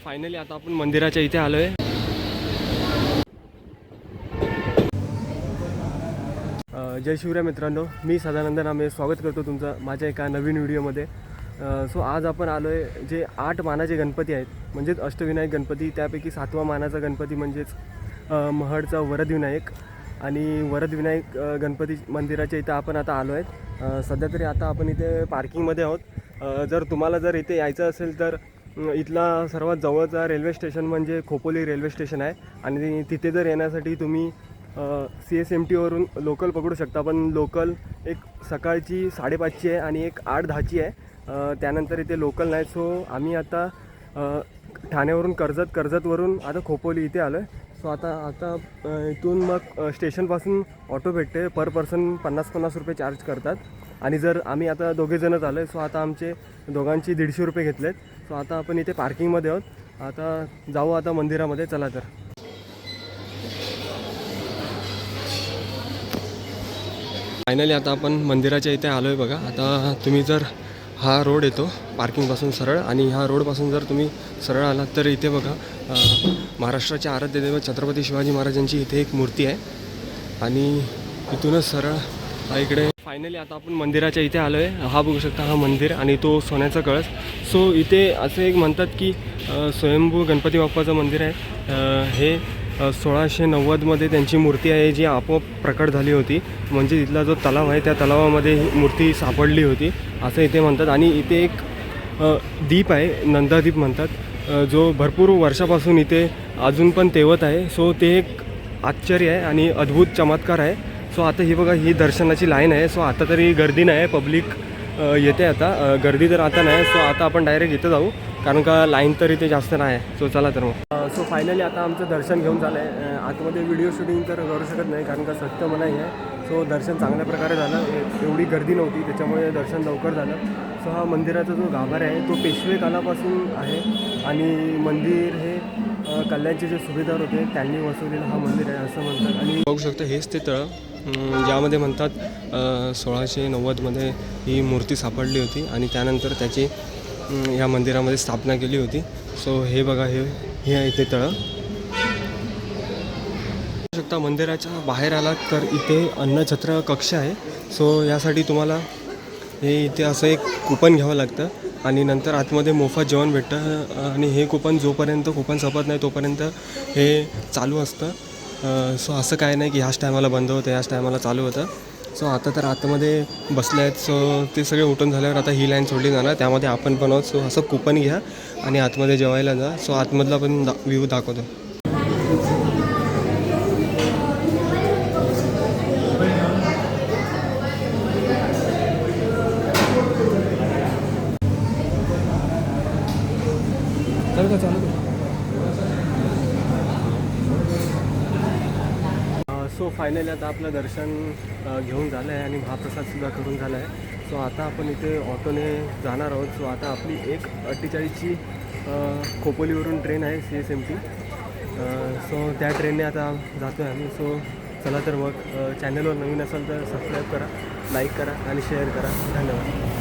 Finally आता आपण मंदिराच्या इथे आलो आहे. जय शिवराय मित्रांनो, मी सदानंद नामे स्वागत करतो तुमचं माझ्या एका नवीन व्हिडिओमध्ये. सो आज आपण आलो आहे जे 8 मानाचे गणपती आहेत, म्हणजेच अष्टविनायक गणपती. त्यापैकी 7वा मानाचा गणपती म्हणजेच महडचा वरदविनायक. आणि वरदविनायक गणपती मंदिराच्या इथं आपण आता आलो आहेत. सध्या तरी आता आपण इथे पार्किंगमध्ये आहोत. जर इथे यायचं असेल तर इथला सर्वात जवळचा रेल्वे स्टेशन म्हणजे खोपोली रेल्वे स्टेशन आहे. आणि तिथे जर येण्यासाठी तुम्ही CSMT वरून लोकल पकडू शकता. पण लोकल एक सकाळची 5:30ची आहे आणि एक 8:10ची आहे. त्यानंतर इथे लोकल नाही. सो आम्ही आता ठाण्यावरून कर्जतवरून आता खोपोली इथे आलो आहे. सो आता इथून मग स्टेशनपासून ऑटो भेटते. पर पर्सन 50 रुपये चार्ज करतात. आणि जर आम्ही आता दोघेजणच आलो आहे, सो आता आमचे दोघांची 150 रुपये घेतलेत. सो आता आपण इथे पार्किंगमध्ये आहोत. आता जाऊ आता मंदिरामध्ये. चला तर. फायनली आता आपण मंदिराच्या इथे आलो आहे बघा. आता तुम्ही जर हा रोड येतो पार्किंगपासून सरळ, आणि ह्या रोडपासून जर तुम्ही सरळ आलात तर इथे बघा महाराष्ट्राचे आराध्य दैवत छत्रपती शिवाजी महाराजांची इथे एक मूर्ती आहे. आणि इथूनच सरळ इकडे. फायनली आता आपण मंदिराच्या इथे आलो आहे. हा बघू शकता हा मंदिर आणि तो सोन्याचा कळस. सो इथे असं एक म्हणतात की स्वयंभू गणपती बाप्पाचं मंदिर आहे. हे 1690मध्ये त्यांची मूर्ती आहे जी आपोआप प्रकट झाली होती. म्हणजे तिथला जो तलाव आहे त्या तलावामध्ये ही मूर्ती सापडली होती असं इथे म्हणतात. आणि इथे एक दीप आहे, नंदादीप म्हणतात, जो भरपूर वर्षापासून इथे अजून पण तेवत आहे. सो ते एक आश्चर्य आहे आणि अद्भुत चमत्कार आहे. सो आता ही बघा ही दर्शनाची लाईन आहे. सो आता तरी गर्दी नाही आहे, पब्लिक येते आता. गर्दी तर आता नाही. सो आता आपण डायरेक्ट इथं जाऊ कारण का लाईन तर इथे जास्त नाही आहे. सो चला तर मग. सो फायनली आता आमचं दर्शन घेऊन झालं आहे. आतमध्ये व्हिडिओ शूटिंग तर करू शकत नाही कारण का सक्त मनाई आहे. सो दर्शन चांगल्या प्रकारे झालं. एवढी गर्दी नव्हती त्याच्यामुळे दर्शन लवकर झालं. सो हा मंदिराचा जो गाभारा आहे तो पेशवे कालापासून आहे. आणि मंदिर हे कल्याणचे जे सुभेदार होते त्यांनी वसवलेलं हा मंदिर आहे असं म्हणतात. आणि बघू शकता हेच ते तळं ज्यामध्ये म्हणतात 1690मध्ये ही मूर्ती सापडली होती आणि त्यानंतर त्याची या मंदिरामध्ये स्थापना केली होती. सो हे बघा हे आहे ते तळं. बघू शकता मंदिराच्या बाहेर आलात तर इथे अन्नछत्र कक्ष आहे. सो यासाठी तुम्हाला हे इथे असं एक कूपन घ्यावं लागतं आणि नंतर आतमध्ये मोफत जेवण भेटतं. आणि हे कूपन जोपर्यंत कूपन संपत नाही तोपर्यंत हे चालू असतं. सो असं काय नाही की ह्याच टायमाला बंद होतं ह्याच टायमाला चालू होतं. सो आता तर आतमध्ये बसले आहेत. सो ते सगळे उठून झाल्यावर आता ही लाईन सोडली जाणार, त्यामध्ये आपण पण आहोत. सो असं कूपन घ्या आणि आतमध्ये जेवायला जा. सो आतमधला पण व्ह्यू दाखवतो. सो फायनली आता आपलं दर्शन घेऊन झालं आहे आणि महाप्रसादसुद्धा करून झाला आहे. सो आता आपण इथे ऑटोने जाणार आहोत. सो आता आपली 1:48ची खोपोलीवरून ट्रेन आहे CSMT. सो त्या ट्रेनने आता जातो आहे आम्ही. सो चला तर मग. चॅनलवर नवीन असाल तर सबस्क्राईब करा, लाईक करा आणि शेअर करा. धन्यवाद.